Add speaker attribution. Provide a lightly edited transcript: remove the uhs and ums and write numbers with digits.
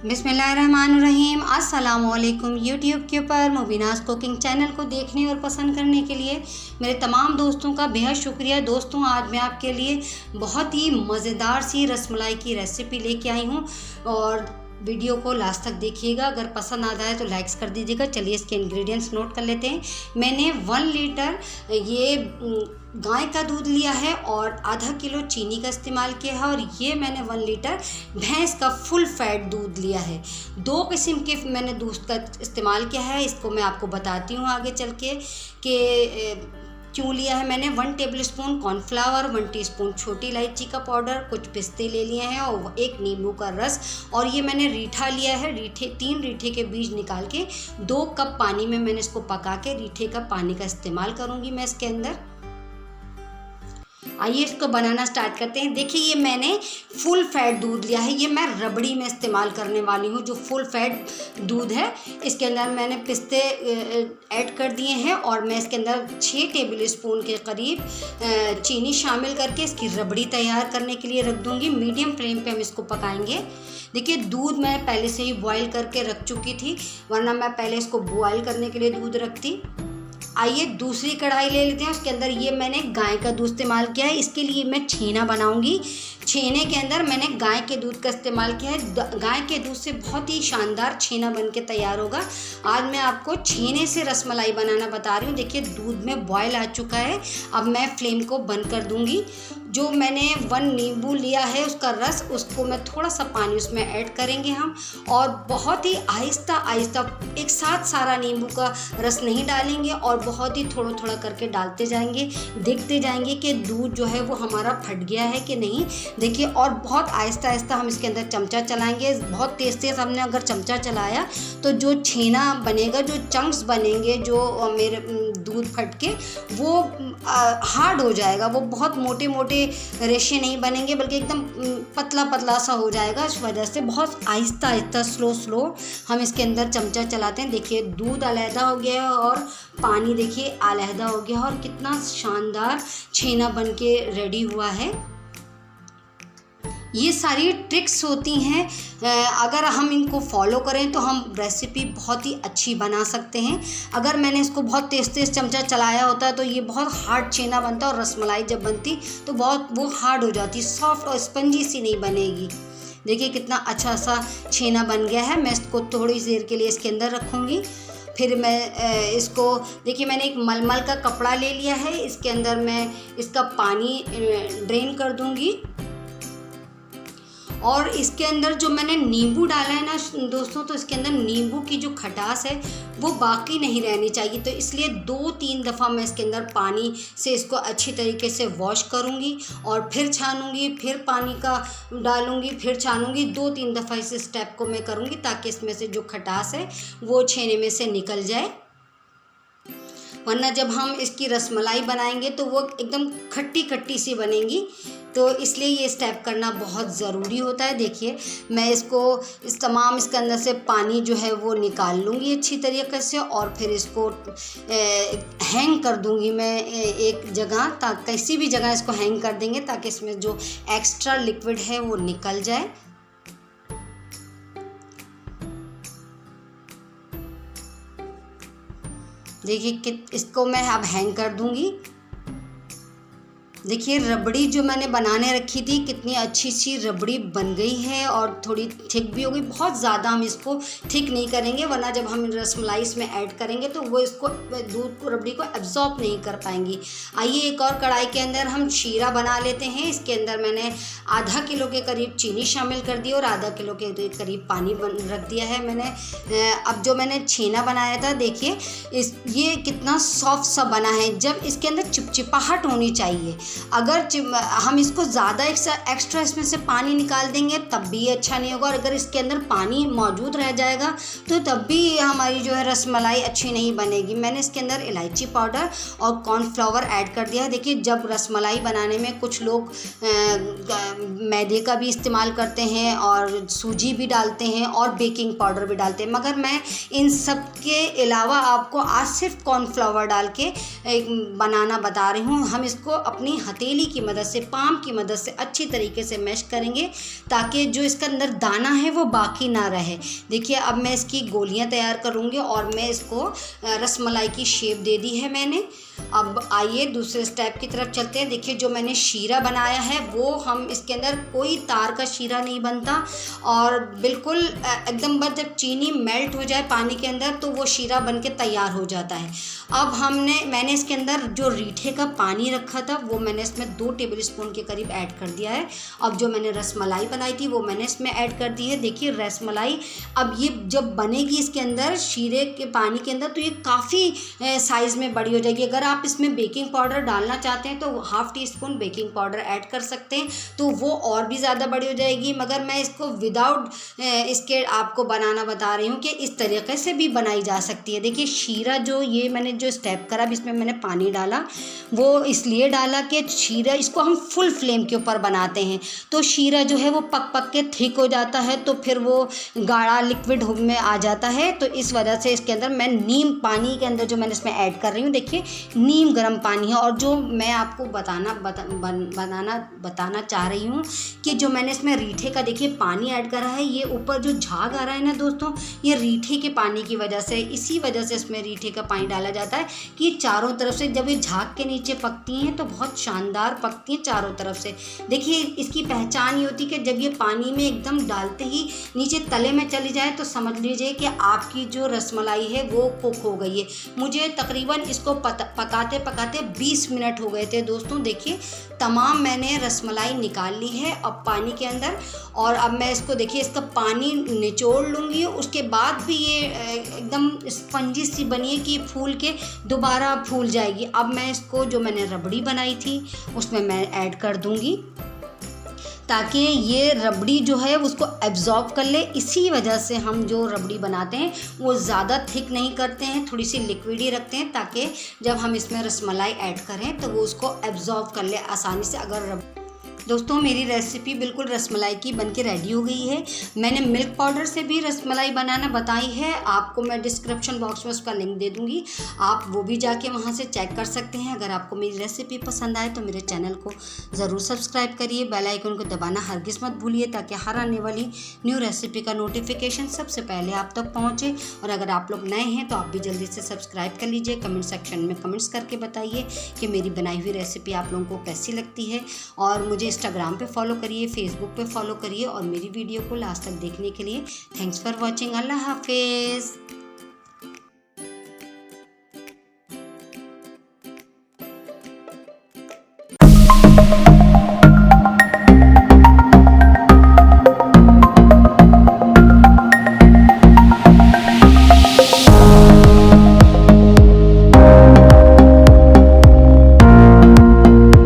Speaker 1: बिस्मिल्लाहिर्रहमानिर्रहीम। अस्सलामुअलैकुम। यूट्यूब के ऊपर मुबीनास कुकिंग चैनल को देखने और पसंद करने के लिए मेरे तमाम दोस्तों का बेहद शुक्रिया। दोस्तों, आज मैं आपके लिए बहुत ही मज़ेदार सी रसमलाई की रेसिपी लेके आई हूँ और वीडियो को लास्ट तक देखिएगा। अगर पसंद आता है तो लाइक्स कर दीजिएगा। चलिए इसके इंग्रेडिएंट्स नोट कर लेते हैं। मैंने 1 लीटर ये गाय का दूध लिया है और आधा किलो चीनी का इस्तेमाल किया है, और ये मैंने 1 लीटर भैंस का फुल फैट दूध लिया है। 2 किस्म के मैंने दूध का इस्तेमाल किया है, इसको मैं आपको बताती हूँ आगे चल के कि क्यों लिया है। मैंने 1 टेबलस्पून कॉर्नफ्लावर, 1 टीस्पून छोटी इलायची का पाउडर, कुछ पिस्ते ले लिए हैं और 1 नींबू का रस, और ये मैंने रीठा लिया है। 3 रीठे के बीज निकाल के 2 कप पानी में मैंने इसको पका के रीठे का पानी का इस्तेमाल करूँगी मैं इसके अंदर। आइए इसको बनाना स्टार्ट करते हैं। देखिए, ये मैंने फुल फैट दूध लिया है। ये मैं रबड़ी में इस्तेमाल करने वाली हूँ। जो फुल फैट दूध है, इसके अंदर मैंने पिस्ते ऐड कर दिए हैं और मैं इसके अंदर 6 टेबलस्पून के करीब चीनी शामिल करके इसकी रबड़ी तैयार करने के लिए रख दूँगी। मीडियम फ्लेम पे हम इसको पकाएंगे। देखिए, दूध मैं पहले से ही बॉयल करके रख चुकी थी, वरना मैं पहले इसको बॉयल करने के लिए दूध रखती। आइए दूसरी कढ़ाई ले लेते हैं। उसके अंदर ये मैंने गाय का दूध इस्तेमाल किया है। इसके लिए मैं छेना बनाऊंगी। छेने के अंदर मैंने गाय के दूध का इस्तेमाल किया है। गाय के दूध से बहुत ही शानदार छेना बन के तैयार होगा। आज मैं आपको छेने से रसमलाई बनाना बता रही हूँ। देखिए, दूध में बॉयल आ चुका है। अब मैं फ्लेम को बंद कर दूँगी। जो मैंने 1 नींबू लिया है उसका रस, उसको मैं थोड़ा सा पानी उसमें ऐड करेंगे हम, और बहुत ही आहिस्ता आहिस्ता एक साथ सारा नींबू का रस नहीं डालेंगे और बहुत ही थोड़ा थोड़ा करके डालते जाएंगे। देखते जाएंगे कि दूध जो है वो हमारा फट गया है कि नहीं। देखिए, और बहुत आहिस्ता आहिस्ता हम इसके अंदर चमचा चलाएंगे। बहुत तेज़ हमने अगर चमचा चलाया तो जो छेना बनेगा, जो चंक्स बनेंगे, जो मेरे दूध फट के वो हार्ड हो जाएगा। वो बहुत मोटे मोटे रेशे नहीं बनेंगे, बल्कि एकदम पतला पतला सा हो जाएगा। इस वजह से बहुत आहिस्ता आहिस्ता स्लो हम इसके अंदर चमचा चलाते हैं। देखिए, दूध अलहदा हो गया है और पानी देखिए अलहदा हो गया है, और कितना शानदार छेना बन के रेडी हुआ है। ये सारी ट्रिक्स होती हैं, अगर हम इनको फॉलो करें तो हम रेसिपी बहुत ही अच्छी बना सकते हैं। अगर मैंने इसको बहुत तेज़ चमचा चलाया होता तो ये बहुत हार्ड छेना बनता, और रसमलाई जब बनती तो बहुत वो हार्ड हो जाती, सॉफ्ट और स्पंजी सी नहीं बनेगी। देखिए कितना अच्छा सा छेना बन गया है। मैं इसको थोड़ी देर के लिए इसके अंदर रखूँगी। फिर मैं इसको, देखिए मैंने एक मलमल का कपड़ा ले लिया है। इसके अंदर मैं इसका पानी ड्रेन कर दूँगी, और इसके अंदर जो मैंने नींबू डाला है ना दोस्तों, तो इसके अंदर नींबू की जो खटास है वो बाकी नहीं रहनी चाहिए। तो इसलिए 2-3 दफ़ा मैं इसके अंदर पानी से इसको अच्छी तरीके से वॉश करूँगी और फिर छानूँगी, फिर पानी का डालूँगी, फिर छानूँगी। 2-3 दफ़ा इस स्टेप को मैं करूँगी ताकि इसमें से जो खटास है वो छेने में से निकल जाए, वरना जब हम इसकी रसमलाई बनाएंगे तो वो एकदम खट्टी खट्टी सी बनेंगी। तो इसलिए ये स्टेप करना बहुत ज़रूरी होता है। देखिए, मैं इसको इसके अंदर से पानी जो है वो निकाल लूँगी अच्छी तरीके से, और फिर इसको हैंग कर दूँगी मैं एक जगह, ताकि किसी भी जगह इसको हैंग कर देंगे ताकि इसमें जो एक्स्ट्रा लिक्विड है वो निकल जाए। देखिए कि इसको मैं अब हैंग कर दूँगी। देखिए, रबड़ी जो मैंने बनाने रखी थी कितनी अच्छी सी रबड़ी बन गई है, और थोड़ी थिक भी हो गई। बहुत ज़्यादा हम इसको थिक नहीं करेंगे, वरना जब हम रसमलाई इसमें ऐड करेंगे तो वो इसको दूध को, रबड़ी को एब्जॉर्ब नहीं कर पाएंगी। आइए एक और कढ़ाई के अंदर हम शीरा बना लेते हैं। इसके अंदर मैंने आधा किलो के करीब चीनी शामिल कर दी और आधा किलो के करीब पानी रख दिया है मैंने। अब जो मैंने छेना बनाया था, देखिए ये कितना सॉफ्ट सा बना है। जब इसके अंदर चिपचिपाहट होनी चाहिए। अगर हम इसको ज़्यादा एक्स्ट्रा इसमें से पानी निकाल देंगे तब भी अच्छा नहीं होगा, और अगर इसके अंदर पानी मौजूद रह जाएगा तो तब भी हमारी जो है रसमलाई अच्छी नहीं बनेगी। मैंने इसके अंदर इलायची पाउडर और कॉर्नफ्लावर ऐड कर दिया है। देखिए, जब रसमलाई बनाने में कुछ लोग मैदे का भी इस्तेमाल करते हैं और सूजी भी डालते हैं और बेकिंग पाउडर भी डालते हैं, मगर मैं इन सब के अलावा आपको आज सिर्फ कॉर्नफ्लावर डाल के बनाना बता रही हूँ। हम इसको अपनी हथेली की मदद से, पाम की मदद से अच्छी तरीके से मैश करेंगे ताकि जो इसका अंदर दाना है वो बाकी ना रहे। देखिए अब मैं इसकी गोलियां तैयार करूँगी और मैं इसको रसमलाई की शेप दे दी है मैंने। अब आइए दूसरे स्टेप की तरफ चलते हैं। देखिए जो मैंने शीरा बनाया है वो हम इसके अंदर कोई तार का शीरा नहीं बनता और बिल्कुल एकदम बस जब चीनी मेल्ट हो जाए पानी के अंदर तो वो शीरा बन के तैयार हो जाता है। अब मैंने इसके अंदर जो रीठे का पानी रखा था वो मैंने इसमें 2 टेबलस्पून के करीब ऐड कर दिया है। अब जो मैंने रसमलाई बनाई थी वो मैंने इसमें ऐड कर दी है। देखिए रसमलाई अब ये जब बनेगी इसके अंदर शीरे के पानी के अंदर तो ये काफ़ी साइज़ में बड़ी हो जाएगी। अगर आप इसमें बेकिंग पाउडर डालना चाहते हैं तो ½ टीस्पून बेकिंग पाउडर ऐड कर सकते हैं तो वो और भी ज़्यादा बड़ी हो जाएगी। मगर मैं इसको विदाउट इसके आपको बनाना बता रही हूँ कि इस तरीके से भी बनाई जा सकती है। देखिए शीरा जो ये मैंने जो स्टेप करा अब इसमें मैंने पानी डाला वो इसलिए डाला कि शीरा इसको हम फुल फ्लेम के ऊपर बनाते हैं तो शीरा जो है वो पक के थिक हो जाता है तो फिर वो गाढ़ा लिक्विड में आ जाता है। तो इस वजह से इसके अंदर मैं नीम पानी के अंदर जो मैंने इसमें ऐड कर रही हूँ, देखिए नीम गर्म पानी है। और जो मैं आपको बताना चाह रही हूँ कि जो मैंने इसमें रीठे का देखिए पानी ऐड करा है, ये ऊपर जो झाग आ रहा है ना दोस्तों, ये रीठे के पानी की वजह से, इसी वजह से इसमें रीठे का पानी डाला जाता है कि चारों तरफ से जब ये झाग के नीचे पकती हैं तो बहुत शानदार पकती हैं चारों तरफ से। देखिए इसकी पहचान ये होती है कि जब ये पानी में एकदम डालते ही नीचे तले में चली जाए तो समझ लीजिए कि आपकी जो रसमलाई है वो कुक हो गई है। मुझे तकरीबन इसको पकाते 20 मिनट हो गए थे दोस्तों। देखिए तमाम मैंने रसमलाई निकाल ली है अब पानी के अंदर और अब मैं इसको देखिए इसका पानी निचोड़ लूँगी। उसके बाद भी ये एकदम स्पंजी सी बनी है कि फूल के दोबारा फूल जाएगी। अब मैं इसको जो मैंने रबड़ी बनाई थी उसमें मैं ऐड कर दूँगी ताकि ये रबड़ी जो है उसको एब्जॉर्ब कर ले। इसी वजह से हम जो रबड़ी बनाते हैं वो ज़्यादा थिक नहीं करते हैं, थोड़ी सी लिक्विड ही रखते हैं ताकि जब हम इसमें रसमलाई ऐड करें तो वो उसको एब्जॉर्ब कर ले आसानी से। अगर दोस्तों मेरी रेसिपी बिल्कुल रसमलाई की बनके रेडी हो गई है। मैंने मिल्क पाउडर से भी रसमलाई बनाना बताई है, आपको मैं डिस्क्रिप्शन बॉक्स में उसका लिंक दे दूँगी, आप वो भी जाके वहाँ से चेक कर सकते हैं। अगर आपको मेरी रेसिपी पसंद आए तो मेरे चैनल को ज़रूर सब्सक्राइब करिए, बेल आइकन को दबाना हरगिज़ मत भूलिए ताकि हर आने वाली न्यू रेसिपी का नोटिफिकेशन सबसे पहले आप तक पहुँचे। और अगर आप लोग नए हैं तो आप भी जल्दी से सब्सक्राइब कर लीजिए। कमेंट सेक्शन में कमेंट्स करके बताइए कि मेरी बनाई हुई रेसिपी आप लोगों को कैसी लगती है। और मुझे इंस्टाग्राम पे फॉलो करिए, फेसबुक पे फॉलो करिए और मेरी वीडियो को लास्ट तक देखने के लिए थैंक्स फॉर वॉचिंग। अल्लाह हाफिज़।